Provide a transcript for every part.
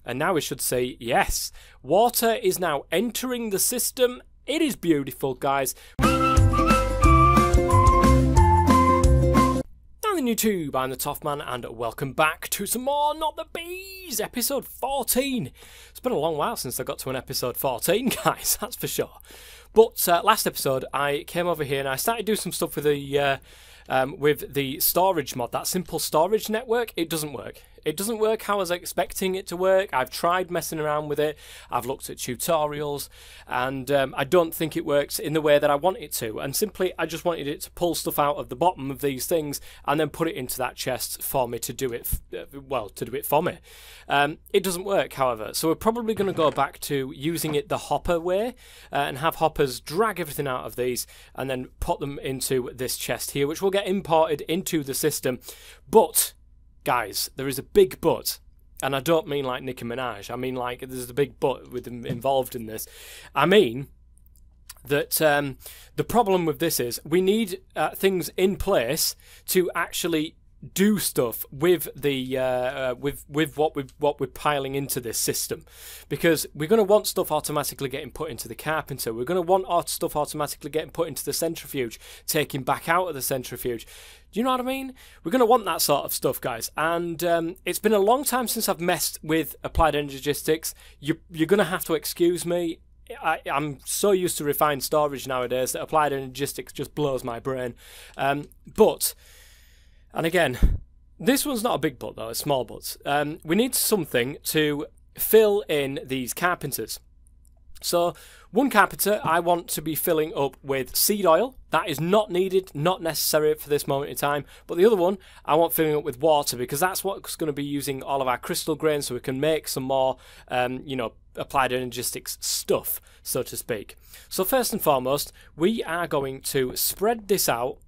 And now we should say yes. Water is now entering the system. It is beautiful, guys. YouTube, I'm the Toffman and welcome back to some more Not the Bees, episode 14. It's been a long while since I got to an episode 14, guys, that's for sure. But last episode I came over here and I started doing some stuff with the storage mod, that simple storage network. It doesn't work. It doesn't work how I was expecting it to work. I've tried messing around with it. I've looked at tutorials and I don't think it works in the way that I want it to. And simply, I just wanted it to pull stuff out of the bottom of these things and then put it into that chest for me to do it, to do it for me. It doesn't work, however. So we're probably going to go back to using it the hopper way and have hoppers drag everything out of these and then put them into this chest here, which will get imported into the system. But guys, there is a big but, and I don't mean like Nicki Minaj. I mean like there's a big but with them involved in this. I mean that the problem with this is we need things in place to actually do stuff with the with what we're piling into this system, because we're going to want stuff automatically getting put into the carpenter. We're going to want stuff automatically getting put into the centrifuge, taken back out of the centrifuge. Do you know what I mean? We're going to want that sort of stuff, guys. And it's been a long time since I've messed with Applied Energistics. You're going to have to excuse me. I'm so used to refined storage nowadays that Applied Energistics just blows my brain. And again, this one's not a big but though, it's small but. We need something to fill in these carpenters. So one carpenter I want to be filling up with seed oil. That is not needed, not necessary for this moment in time. But the other one I want filling up with water, because that's what's going to be using all of our crystal grains so we can make some more, you know, Applied Energistics stuff, so to speak. So first and foremost, we are going to spread this out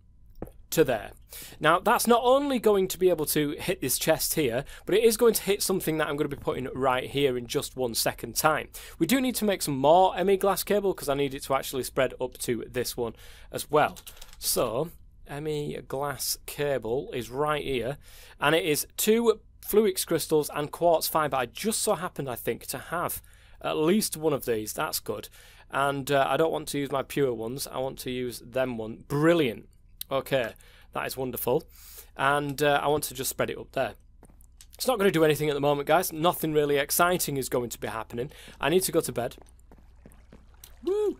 to there. Now that's not only going to be able to hit this chest here, but it is going to hit something that I'm going to be putting right here in just 1 second time. We do need to make some more ME glass cable because I need it to actually spread up to this one as well. So ME glass cable is right here, and it is 2 Fluix crystals and quartz fibre. I just so happened, I think, to have at least one of these. That's good. And I don't want to use my pure ones, I want to use them one. Brilliant. Okay, that is wonderful. And I want to just spread it up there. It's not going to do anything at the moment, guys. Nothing really exciting is going to be happening. I need to go to bed. Woo!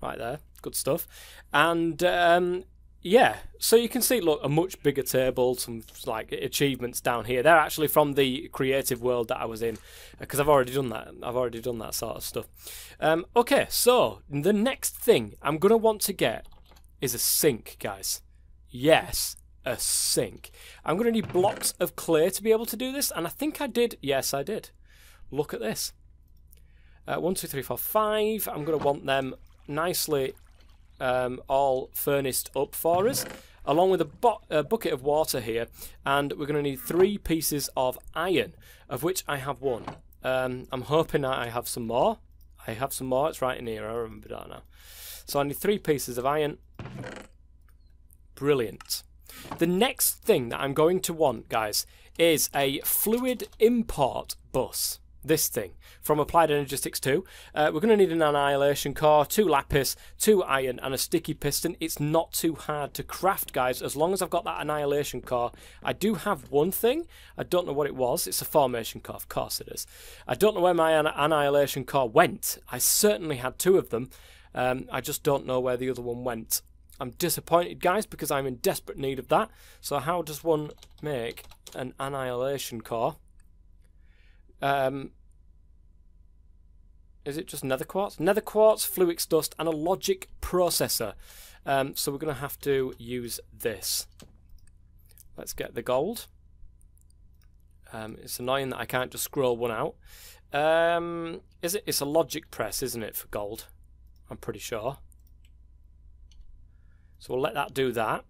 Right there. Good stuff. And yeah, so you can see, look, a much bigger table, some like achievements down here. They're actually from the creative world that I was in, because I've already done that. I've already done that sort of stuff. Okay, so the next thing I'm going to want to get is a sink, guys. Yes, a sink. I'm going to need blocks of clay to be able to do this, and I think I did. Yes, I did. Look at this. 1, 2, 3, 4, 5. I'm going to want them nicely all furnished up for us, along with a bucket of water here, and we're going to need 3 pieces of iron, of which I have 1. I'm hoping that I have some more. I have some more. It's right in here. I remember that now. So I need 3 pieces of iron. Brilliant. The next thing that I'm going to want, guys, is a fluid import bus. This thing from Applied Energistics 2. We're going to need an annihilation core, 2 lapis, 2 iron, and a sticky piston. It's not too hard to craft, guys, as long as I've got that annihilation core. I do have one thing. I don't know what it was. It's a formation core. Of course it is. I don't know where my annihilation core went. I certainly had 2 of them. I just don't know where the other one went. I'm disappointed, guys, because I'm in desperate need of that. So how does one make an annihilation core? Is it just nether quartz? Nether quartz, Fluix dust, and a logic processor. So we're going to have to use this. Let's get the gold. It's annoying that I can't just scroll one out. It's a logic press, isn't it, for gold? I'm pretty sure. So we'll let that do that.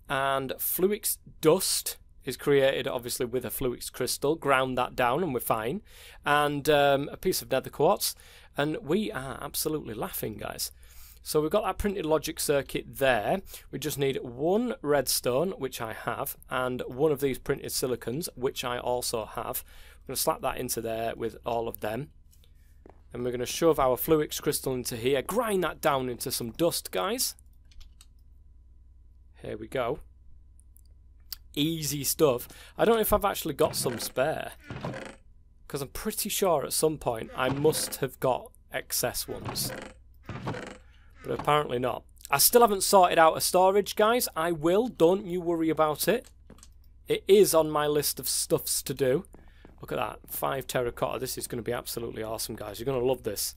And Fluix dust is created obviously with a Fluix crystal. Ground that down and we're fine. And a piece of nether quartz. And we are absolutely laughing, guys. So we've got that printed logic circuit there. We just need 1 redstone, which I have, and 1 of these printed silicons, which I also have. I'm going to slap that into there with all of them. And we're going to shove our Fluix crystal into here. Grind that down into some dust, guys. Here we go. Easy stuff. I don't know if I've actually got some spare. Because I'm pretty sure at some point I must have got excess ones. But apparently not. I still haven't sorted out a storage, guys. I will. Don't you worry about it. It is on my list of stuffs to do. Look at that, 5 terracotta. This is going to be absolutely awesome, guys. You're going to love this.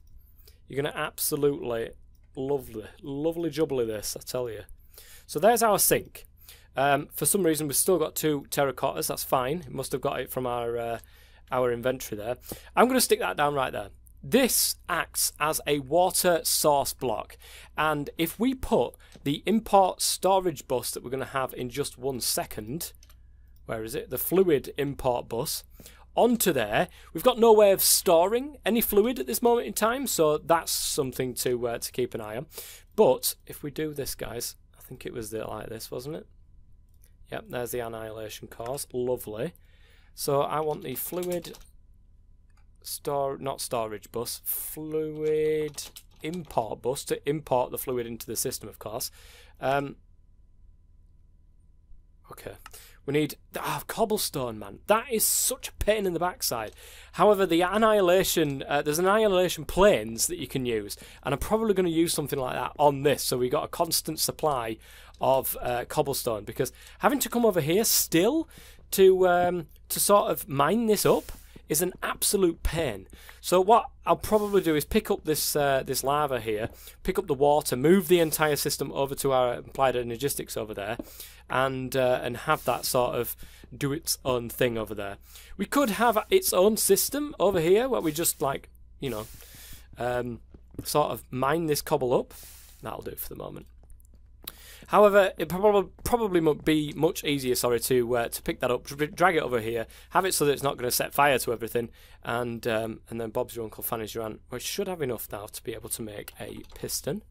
You're going to absolutely lovely jubbly this, I tell you. So there's our sink. For some reason, we've still got 2 terracottas. That's fine. Must have got it from our inventory there. I'm going to stick that down right there. This acts as a water source block. And if we put the import storage bus that we're going to have in just 1 second, where is it? The fluid import bus. Onto there, we've got no way of storing any fluid at this moment in time, so that's something to keep an eye on. But if we do this, guys, I think it was like this, wasn't it? Yep, there's the annihilation cores. Lovely. So I want the fluid not storage bus, fluid import bus to import the fluid into the system, of course. Okay. We need cobblestone, man. That is such a pain in the backside. However, the annihilation, there's annihilation planes that you can use, and I'm probably going to use something like that on this, so we got a constant supply of cobblestone. Because having to come over here still to sort of mine this up is an absolute pain. So what I'll probably do is pick up this this lava here, pick up the water, move the entire system over to our Applied Energistics over there, and have that sort of do its own thing over there. We could have its own system over here where we just, like, you know, sort of mine this cobble up. That'll do for the moment. However, it probably would be much easier, to pick that up, drag it over here, have it so that it's not going to set fire to everything, and then Bob's your uncle, Fanny's your aunt. We should have enough now to be able to make a piston.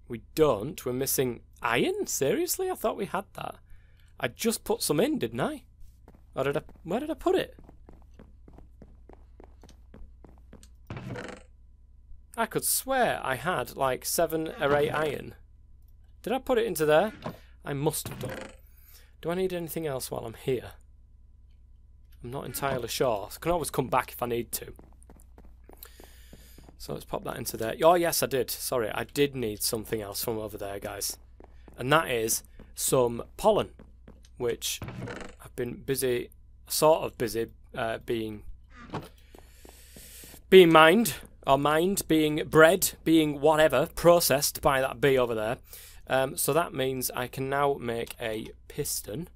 We don't. We're missing iron? Seriously? I thought we had that. I just put some in, didn't I? Or did where did I put it? I could swear I had like 7 or 8 iron. Did I put it into there? I must have done. Do I need anything else while I'm here? I'm not entirely sure. I can always come back if I need to. So let's pop that into there. Oh yes, I did. Sorry, I did need something else from over there, guys. And that is some pollen, which I've been busy, sort of busy, being mined. Or mined, being bred, being whatever, processed by that bee over there. So that means I can now make a piston.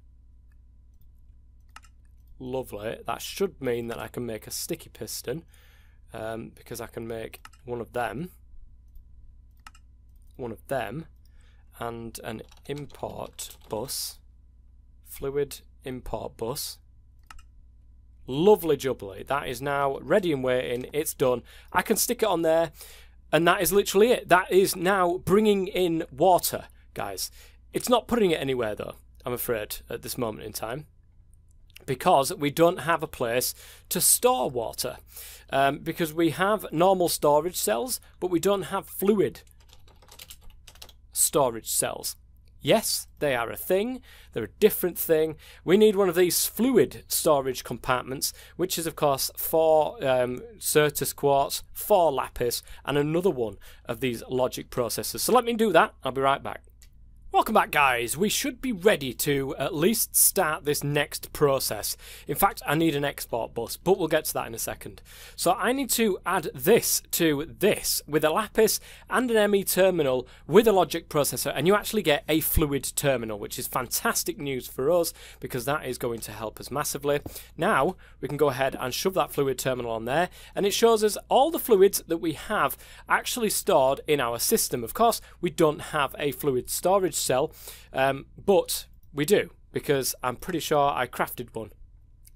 Lovely. That should mean that I can make a sticky piston. Because I can make one of them, and an import bus. Fluid import bus. Lovely jubbly. That is now ready and waiting. It's done. I can stick it on there, and that is literally it. That is now bringing in water, guys. It's not putting it anywhere, though, I'm afraid, at this moment in time, because we don't have a place to store water. Because we have normal storage cells, but we don't have fluid storage cells. Yes, they are a thing. They're a different thing. We need one of these fluid storage compartments, which is, of course, 4 Certus quartz, 4 lapis, and another one of these logic processors. So let me do that. I'll be right back. Welcome back, guys. We should be ready to at least start this next process. In fact, I need an export bus, but we'll get to that in a second. So I need to add this to this with a lapis and an ME terminal with a logic processor, and you actually get a fluid terminal, which is fantastic news for us because that is going to help us massively. Now we can go ahead and shove that fluid terminal on there, and it shows us all the fluids that we have actually stored in our system. Of course, we don't have a fluid storage cell, but we do, because I'm pretty sure I crafted one.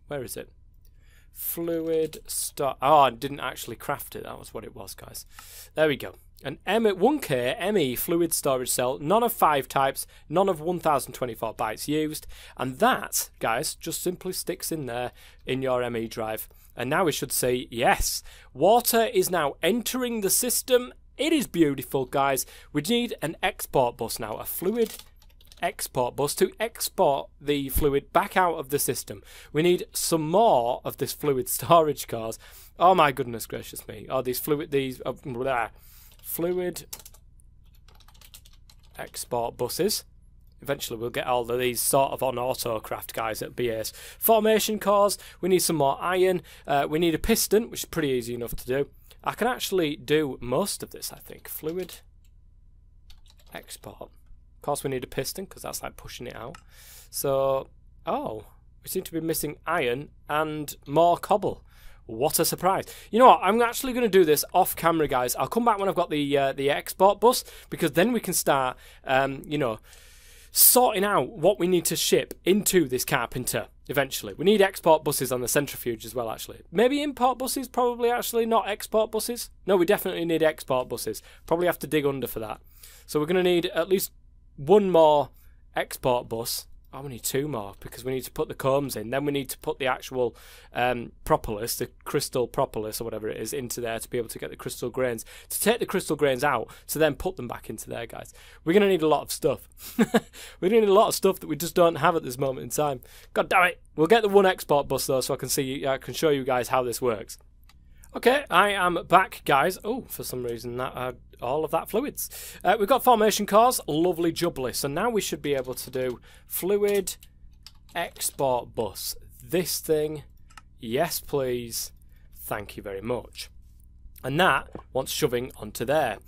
Where is it? Fluid oh, I didn't actually craft it. That was what it was, guys. There we go. an 1K ME fluid storage cell, none of 5 types, none of 1024 bytes used, and that, guys, just simply sticks in there in your ME drive. And now we should see, yes, water is now entering the system. It is beautiful, guys. We need an export bus now, a fluid export bus to export the fluid back out of the system. We need some more of this fluid storage cores. Oh my goodness gracious me! Oh, fluid export buses. Eventually we'll get all of these sort of on autocraft, guys, at Blairs. Formation cores. We need some more iron. We need a piston, which is pretty easy enough to do. I can actually do most of this, I think. Fluid export. Of course, we need a piston because that's like pushing it out. So, oh, we seem to be missing iron and more cobble. What a surprise. You know what, I'm actually going to do this off camera, guys. I'll come back when I've got the export bus, because then we can start, you know, sorting out what we need to ship into this carpenter eventually. We need export buses on the centrifuge as well, actually. Maybe import buses, probably actually not export buses. No, we definitely need export buses. Probably have to dig under for that. So we're going to need at least one more export bus. Oh, we need 2 more because we need to put the combs in. Then we need to put the actual propolis, the crystal propolis or whatever it is, into there to be able to get the crystal grains. To take the crystal grains out, to then put them back into there, guys. We're going to need a lot of stuff. We're going to need a lot of stuff that we just don't have at this moment in time. God damn it. We'll get the one export bus, though, so I can show you guys how this works. Okay, I am back, guys. Oh, for some reason, that all of that fluids. We've got formation cores, lovely jubbly. So now we should be able to do fluid export bus. This thing, yes please, thank you very much. And that wants shoving onto there.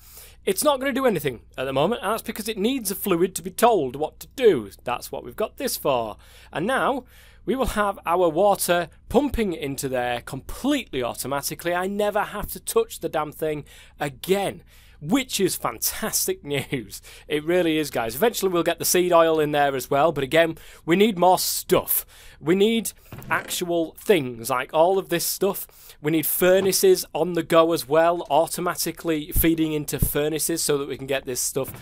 It's not going to do anything at the moment, and that's because it needs a fluid to be told what to do. That's what we've got this for. And now we will have our water pumping into there completely automatically. I never have to touch the damn thing again, which is fantastic news. It really is, guys. Eventually we'll get the seed oil in there as well, but again, we need more stuff. We need actual things, like all of this stuff. We need furnaces on the go as well, automatically feeding into furnaces so that we can get this stuff,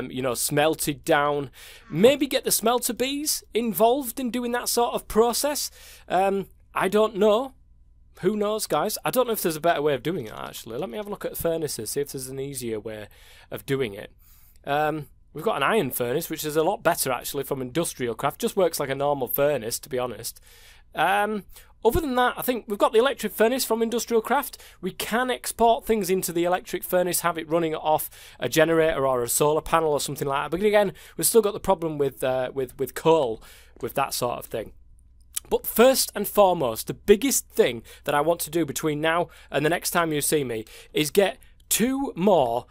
you know, smelted down. Maybe get the smelter bees involved in doing that sort of process. I don't know. Who knows, guys? I don't know if there's a better way of doing it, actually. Let me have a look at furnaces, see if there's an easier way of doing it. We've got an iron furnace, which is a lot better, actually, from industrial craft. Just works like a normal furnace, to be honest. Other than that, I think we've got the electric furnace from industrial craft. We can export things into the electric furnace, have it running off a generator or a solar panel or something like that. But again, we've still got the problem with coal, with that sort of thing. But first and foremost, the biggest thing that I want to do between now and the next time you see me is get 2 more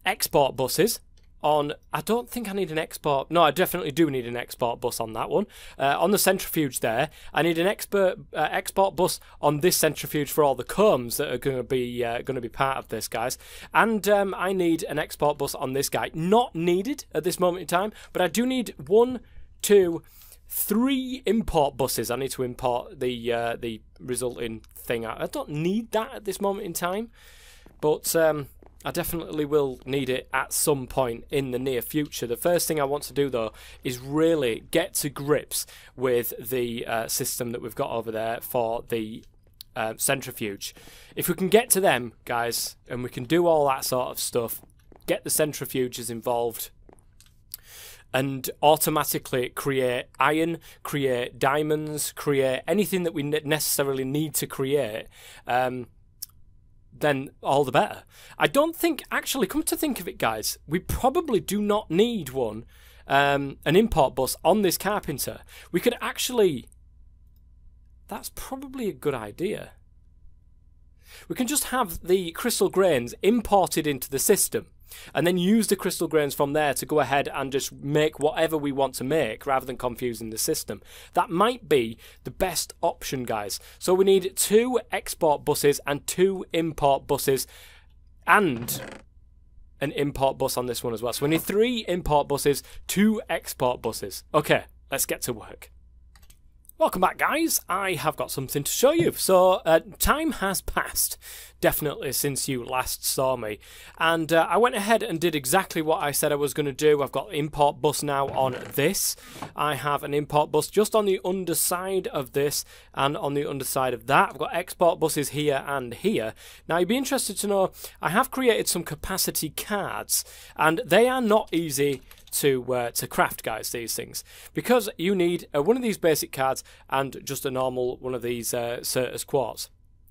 export buses on. I don't think I need an export. No, I definitely do need an export bus on that one. On the centrifuge there, I need an export bus on this centrifuge for all the combs that are going to be part of this, guys. And I need an export bus on this guy. Not needed at this moment in time, but I do need 1, 2, 3 import buses. I need to import the resulting thing. I don't need that at this moment in time, but I definitely will need it at some point in the near future. The first thing I want to do, though, is really get to grips with the system that we've got over there for the centrifuge. If we can get to them, guys, and we can do all that sort of stuff, get the centrifuges involved, and automatically create iron, create diamonds, create anything that we necessarily need to create, then all the better. I don't think, actually, come to think of it, guys, we probably do not need an import bus on this carpenter. We could actually, that's probably a good idea. We can just have the crystal grains imported into the system, and then use the crystal grains from there to go ahead and just make whatever we want to make, rather than confusing the system. That might be the best option, guys. So we need 2 export buses and 2 import buses, and an import bus on this one as well. So we need 3 import buses, 2 export buses. Okay, let's get to work. Welcome back, guys. I have got something to show you. So, time has passed, definitely, since you last saw me. And I went ahead and did exactly what I said I was going to do. I've got import bus now on this. I have an import bus just on the underside of this and on the underside of that. I've got export buses here and here. Now, you'd be interested to know, I have created some capacity cards, and they are not easy to craft, guys, these things, because you need one of these basic cards and just a normal one of these Certus quartz.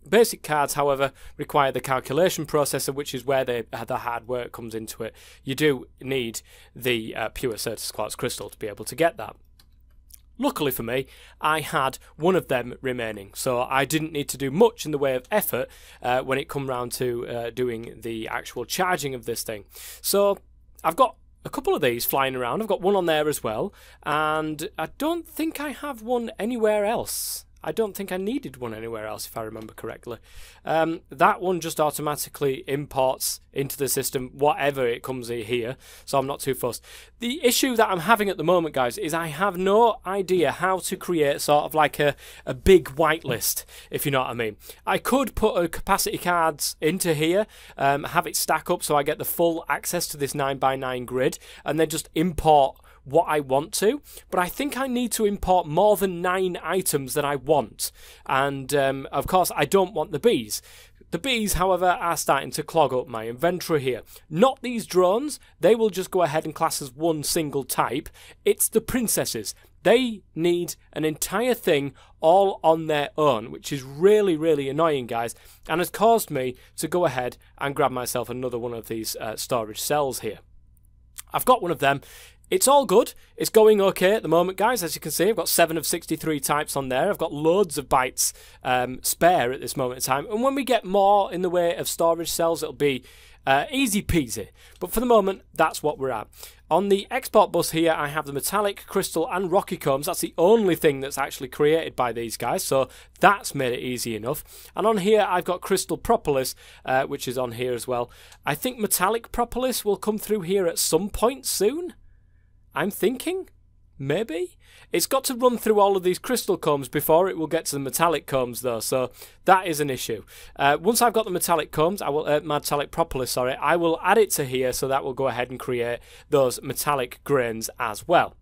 Basic cards, however, require the calculation processor, which is where the hard work comes into it. You do need the pure Certus quartz crystal to be able to get that. Luckily for me, I had one of them remaining, so I didn't need to do much in the way of effort when it come round to doing the actual charging of this thing. So I've got a couple of these flying around. I've got one on there as well, and I don't think I have one anywhere else. I don't think I needed one anywhere else, if I remember correctly. That one just automatically imports into the system whatever it comes in here, so I'm not too fussed. The issue that I'm having at the moment, guys, is I have no idea how to create sort of like a big whitelist, if you know what I mean. I could put a capacity cards into here, have it stack up so I get the full access to this 9x9 grid, and then just import what I want to, but I think I need to import more than 9 items that I want, and of course I don't want the bees. The bees, however, are starting to clog up my inventory here. Not these drones, they will just go ahead and class as one single type. It's the princesses. They need an entire thing all on their own, which is really, really annoying, guys, and has caused me to go ahead and grab myself another one of these storage cells here. I've got one of them. It's all good. It's going okay at the moment, guys. As you can see, I've got 7 of 63 types on there. I've got loads of bytes spare at this moment in time. And when we get more in the way of storage cells, it'll be easy peasy. But for the moment, that's what we're at. On the export bus here, I have the metallic, crystal, and rocky combs. That's the only thing that's actually created by these guys, so that's made it easy enough. And on here, I've got crystal propolis, which is on here as well. I think metallic propolis will come through here at some point soon. I'm thinking, maybe. It's got to run through all of these crystal combs before it will get to the metallic combs, though, so that is an issue. Once I've got the metallic combs, I will metallic propolis, sorry, I will add it to here, so that will go ahead and create those metallic grains as well.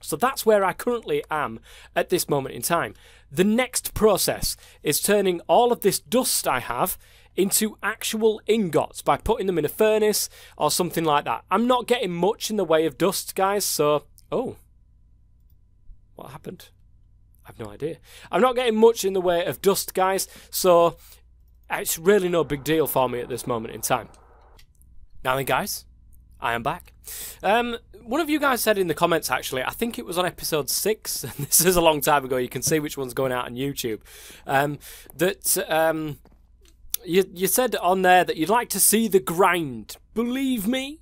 So that's where I currently am at this moment in time. The next process is turning all of this dust I have into actual ingots by putting them in a furnace or something like that. I'm not getting much in the way of dust, guys, so... Oh. What happened? I have no idea. I'm not getting much in the way of dust, guys, so it's really no big deal for me at this moment in time. Now then, guys, I am back. One of you guys said in the comments, actually, I think it was on episode 6, and this is a long time ago, you can see which one's going out on YouTube, that... You said on there that you'd like to see the grind. Believe me,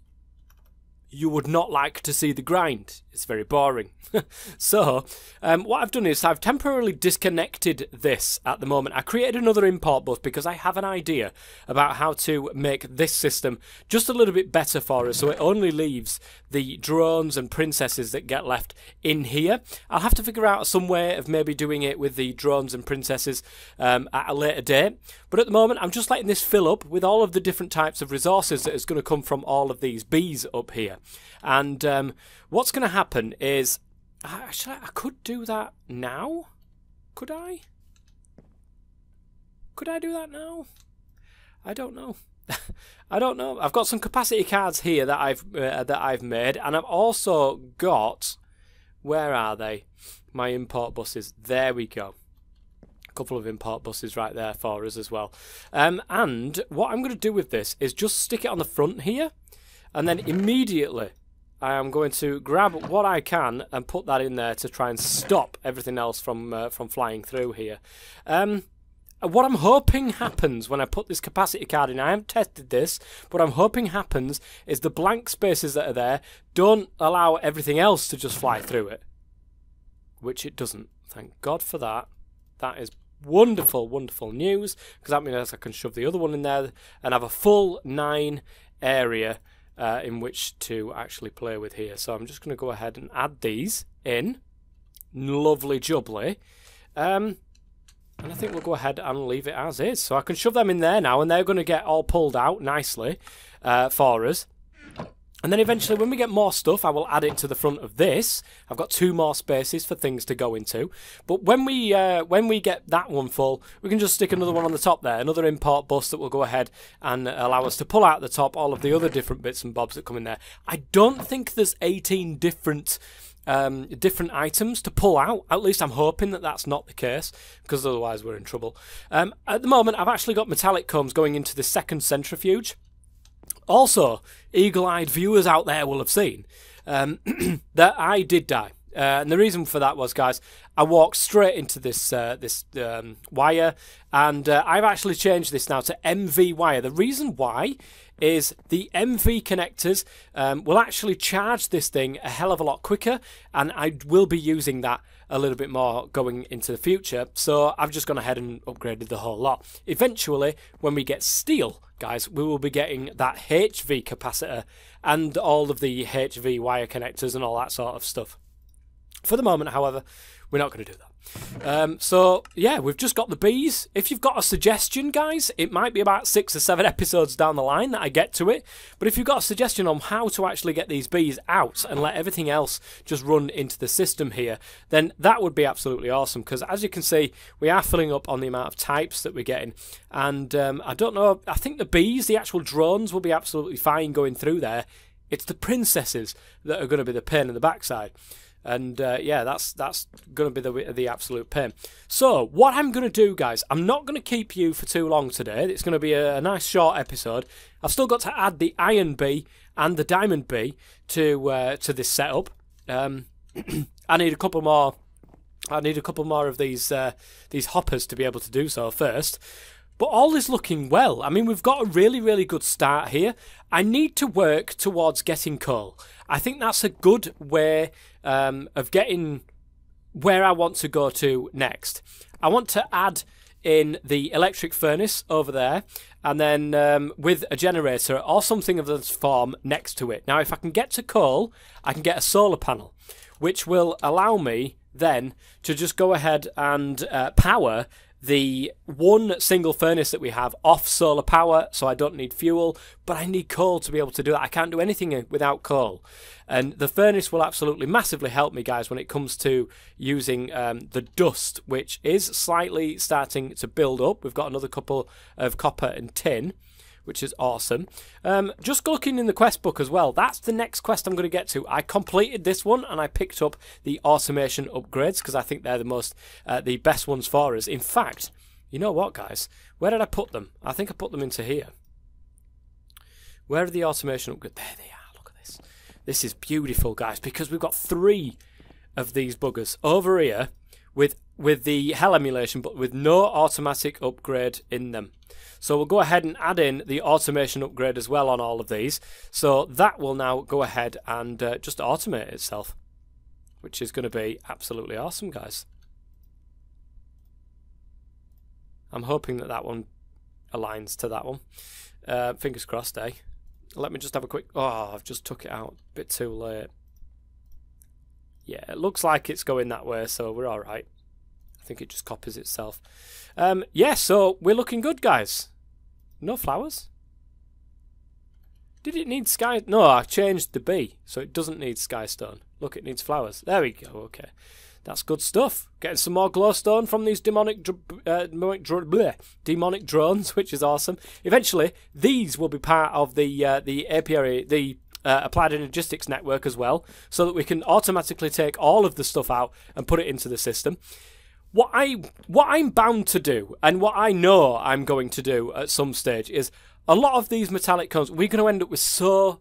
you would not like to see the grind. It's very boring. So, what I've done is I've temporarily disconnected this at the moment. I created another import bus because I have an idea about how to make this system just a little bit better for us, so it only leaves the drones and princesses that get left in here. I'll have to figure out some way of maybe doing it with the drones and princesses at a later date. But at the moment, I'm just letting this fill up with all of the different types of resources that is going to come from all of these bees up here. And what's going to happen is... Actually, I could do that now. Could I? Could I do that now? I don't know. I don't know. I've got some capacity cards here that I've made, and I've also got... Where are they? My import buses. There we go. A couple of import buses right there for us as well. And what I'm going to do with this is just stick it on the front here, and then immediately I am going to grab what I can and put that in there to try and stop everything else from flying through here. What I'm hoping happens when I put this capacity card in, I haven't tested this, but I'm hoping happens is the blank spaces that are there don't allow everything else to just fly through it. Which it doesn't. Thank God for that. That is wonderful, wonderful news, because that means I can shove the other one in there and have a full 9 area in which to actually play with here. So I'm just going to go ahead and add these in. lovely jubbly. And I think we'll go ahead and leave it as is. So I can shove them in there now, and they're going to get all pulled out nicely for us. And then eventually, when we get more stuff, I will add it to the front of this. I've got 2 more spaces for things to go into. But when we get that one full, we can just stick another one on the top there, another import bus that will go ahead and allow us to pull out the top all of the other different bits and bobs that come in there. I don't think there's 18 different items to pull out. At least I'm hoping that that's not the case, because otherwise we're in trouble. At the moment, I've actually got metallic combs going into the second centrifuge. Also, eagle-eyed viewers out there will have seen that I did die. And the reason for that was, guys, I walked straight into this wire, and I've actually changed this now to MV wire. The reason why is the MV connectors will actually charge this thing a hell of a lot quicker, and I will be using that a little bit more going into the future. So I've just gone ahead and upgraded the whole lot. Eventually, when we get steel, guys, we will be getting that HV capacitor and all of the HV wire connectors and all that sort of stuff. For the moment, however, we're not going to do that. So, yeah, we've just got the bees. If you've got a suggestion, guys, it might be about 6 or 7 episodes down the line that I get to it. But if you've got a suggestion on how to actually get these bees out and let everything else just run into the system here, then that would be absolutely awesome. Because as you can see, we are filling up on the amount of types that we're getting. And I don't know, I think the bees, the actual drones, will be absolutely fine going through there. It's the princesses that are going to be the pain in the backside. And yeah, that's going to be the absolute pain. So what I'm going to do, guys, I'm not going to keep you for too long today. It's going to be a nice short episode. I've still got to add the iron bee and the diamond bee to this setup. I need a couple more. I need a couple more of these hoppers to be able to do so first. But all is looking well. I mean, we've got a really, really good start here. I need to work towards getting coal. I think that's a good way of getting where I want to go to next. I want to add in the electric furnace over there, and then with a generator or something of this form next to it. Now, if I can get to coal, I can get a solar panel, which will allow me then to just go ahead and power the one single furnace that we have off solar power, so I don't need fuel, but I need coal to be able to do that. I can't do anything without coal. And the furnace will absolutely massively help me, guys, when it comes to using the dust, which is slightly starting to build up. We've got another couple of copper and tin, which is awesome. Just looking in the quest book as well, that's the next quest I'm going to get to. I completed this one and I picked up the automation upgrades because I think they're the best ones for us. In fact, you know what, guys? Where did I put them? I think I put them into here. Where are the automation upgrades? There they are. Look at this. This is beautiful, guys, because we've got 3 of these buggers over here with the hell emulation, but with no automatic upgrade in them. So we'll go ahead and add in the automation upgrade as well on all of these. So that will now go ahead and just automate itself, which is going to be absolutely awesome, guys. I'm hoping that that one aligns to that one. Fingers crossed, eh? Let me just have a quick... Oh, I've just took it out a bit too late. Yeah, it looks like it's going that way, so we're all right. I think it just copies itself. Yeah, so we're looking good, guys. No flowers? Did it need sky? No, I changed the bee, so it doesn't need sky stone. Look, it needs flowers. There we go, okay. That's good stuff. Getting some more glowstone from these demonic drones, which is awesome. Eventually, these will be part of the apiary, the Applied Energistics network as well, so that we can automatically take all of the stuff out and put it into the system. What I'm bound to do, and what I know I'm going to do at some stage, is a lot of these metallic combs, we're going to end up with so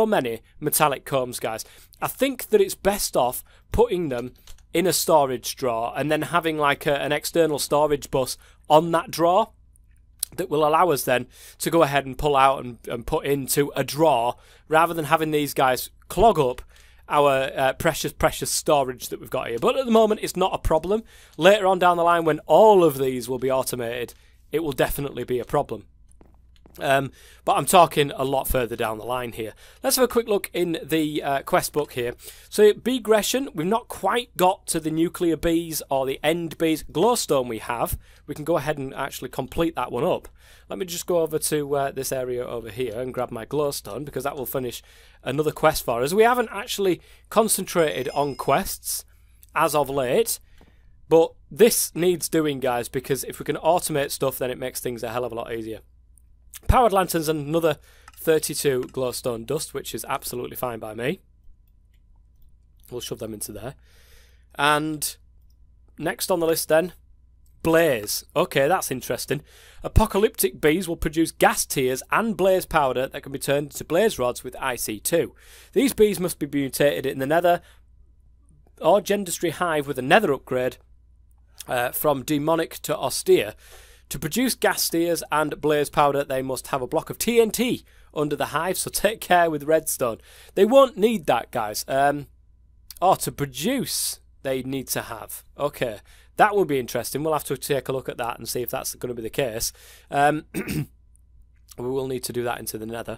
many metallic combs, guys. I think that it's best off putting them in a storage drawer and then having like an external storage bus on that drawer that will allow us then to go ahead and pull out and put into a drawer, rather than having these guys clog up our precious storage that we've got here. But at the moment, it's not a problem. Later on down the line, when all of these will be automated, it will definitely be a problem. But I'm talking a lot further down the line here. Let's have a quick look in the quest book here. So bee aggression, we've not quite got to the nuclear bees or the end bees. Glowstone we have. We can go ahead and actually complete that one up. Let me just go over to this area over here and grab my glowstone, because that will finish another quest for us. We haven't actually concentrated on quests as of late, but this needs doing, guys, because if we can automate stuff, then it makes things a hell of a lot easier. Powered lanterns and another 32 glowstone dust, which is absolutely fine by me. We'll shove them into there. And next on the list then, Blairs. Okay, that's interesting. Apocalyptic bees will produce gas tears and blaze powder that can be turned into blaze rods with IC2. These bees must be mutated in the nether or gendustry hive with a nether upgrade from demonic to austere. To produce gas tears and blaze powder, they must have a block of TNT under the hive, so take care with redstone. They won't need that, guys. To produce, they need to have. Okay. That will be interesting. We'll have to take a look at that and see if that's going to be the case. We will need to do that into the nether.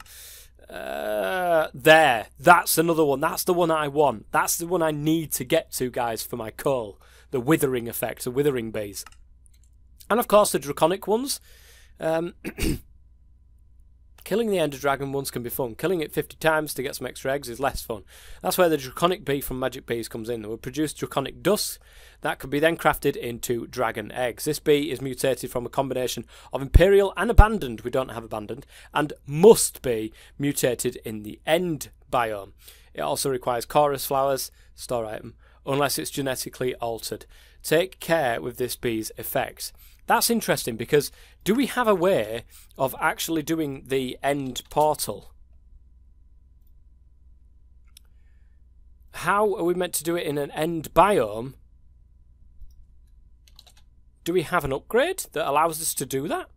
There. That's another one. That's the one I want. That's the one I need to get to, guys, for my coal. The withering effect, the withering bees. And, of course, the draconic ones. Killing the Ender Dragon once can be fun. Killing it 50 times to get some extra eggs is less fun. That's where the draconic bee from Magic Bees comes in. They will produce draconic dust that can be then crafted into dragon eggs. This bee is mutated from a combination of Imperial and Abandoned. We don't have Abandoned. And must be mutated in the End biome. It also requires chorus flowers, store item, unless it's genetically altered. Take care with this bee's effects. That's interesting, because do we have a way of actually doing the end portal? How are we meant to do it in an end biome? Do we have an upgrade that allows us to do that?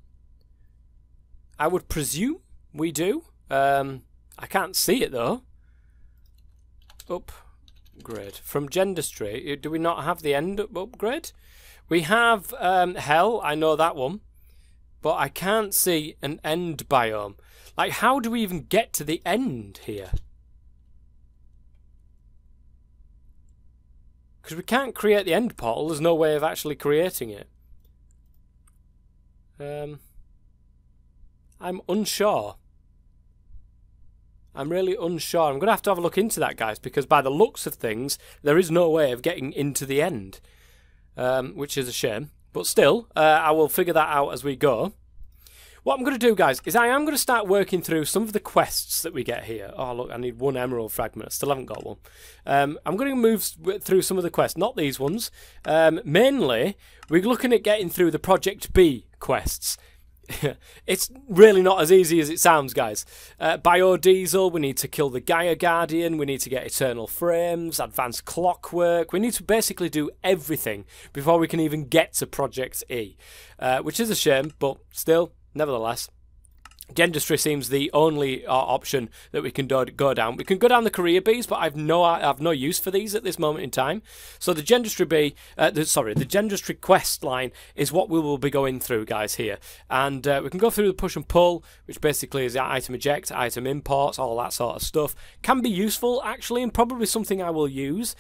I would presume we do. I can't see it though. Upgrade. From Gendustry, do we not have the end upgrade? We have Hell, I know that one, but I can't see an end biome. Like, how do we even get to the end here? Because we can't create the end portal, there's no way of actually creating it. I'm unsure. I'm really unsure. I'm going to have a look into that, guys, because by the looks of things, there is no way of getting into the end. Which is a shame. But still, I will figure that out as we go. What I'm going to do, guys, is I am going to start working through some of the quests that we get here. Oh, look, I need one emerald fragment. I still haven't got one. I'm going to move through some of the quests, not these ones. Mainly, we're looking at getting through the Project B quests. It's really not as easy as it sounds, guys. Biodiesel, we need to kill the Gaia Guardian, we need to get Eternal Frames, Advanced Clockwork. We need to basically do everything before we can even get to Project E, which is a shame, but still, nevertheless. Gendustry seems the only option that we can go down. We can go down the career bees, but I've no use for these at this moment in time. So the Gendustry bee, the Gendustry quest line is what we will be going through, guys, here. And we can go through the push and pull, which basically is item eject, item imports, all that sort of stuff. Can be useful, actually, and probably something I will use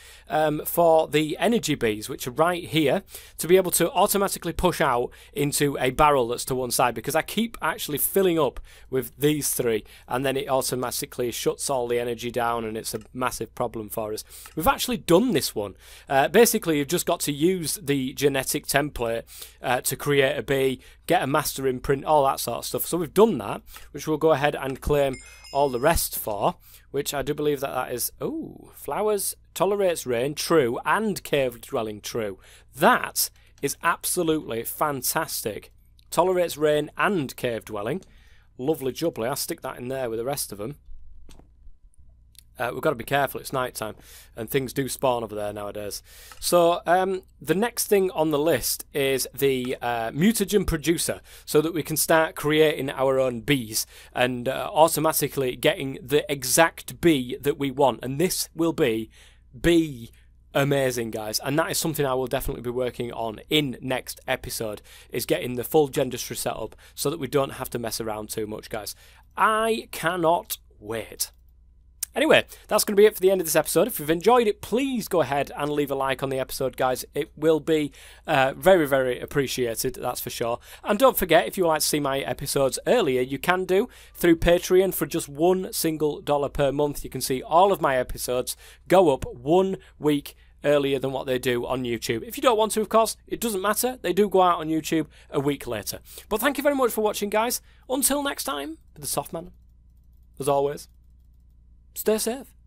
for the energy bees, which are right here, to be able to automatically push out into a barrel that's to one side, because I keep actually filling up with these three, and then it automatically shuts all the energy down, and it's a massive problem for us. We've actually done this one. Basically, you've just got to use the genetic template to create a bee, get a master imprint, all that sort of stuff. So we've done that, which we'll go ahead and claim all the rest for, which I do believe that is, flowers, tolerates rain, true, and cave dwelling, true. That is absolutely fantastic. Tolerates rain and cave dwelling. Lovely jubbly. I'll stick that in there with the rest of them. We've got to be careful, it's night time, and things do spawn over there nowadays. So the next thing on the list is the mutagen producer, so that we can start creating our own bees and automatically getting the exact bee that we want. And this will be amazing, guys, and that is something I will definitely be working on in next episode, is getting the full Gendustry set up so that we don't have to mess around too much, guys. I cannot wait. Anyway, that's going to be it for the end of this episode. If you've enjoyed it, please go ahead and leave a like on the episode, guys. It will be very, very appreciated, that's for sure. And don't forget, if you would like to see my episodes earlier, you can do through Patreon for just $1 single per month. You can see all of my episodes go up 1 week earlier than what they do on YouTube. If you don't want to, of course, it doesn't matter. They do go out on YouTube a week later. But thank you very much for watching, guys. Until next time, the Soft Man, as always, stay safe.